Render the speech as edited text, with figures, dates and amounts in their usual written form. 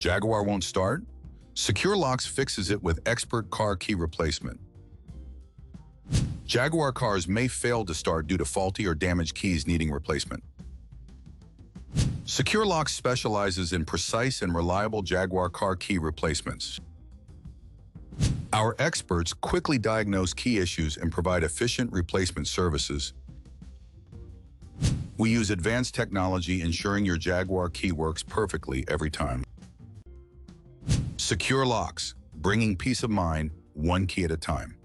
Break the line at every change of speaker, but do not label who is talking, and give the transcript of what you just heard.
Jaguar won't start? Secure Locks fixes it with expert car key replacement. Jaguar cars may fail to start due to faulty or damaged keys needing replacement. Secure Locks specializes in precise and reliable Jaguar car key replacements. Our experts quickly diagnose key issues and provide efficient replacement services. We use advanced technology ensuring your Jaguar key works perfectly every time. Secure Locks, bringing peace of mind one key at a time.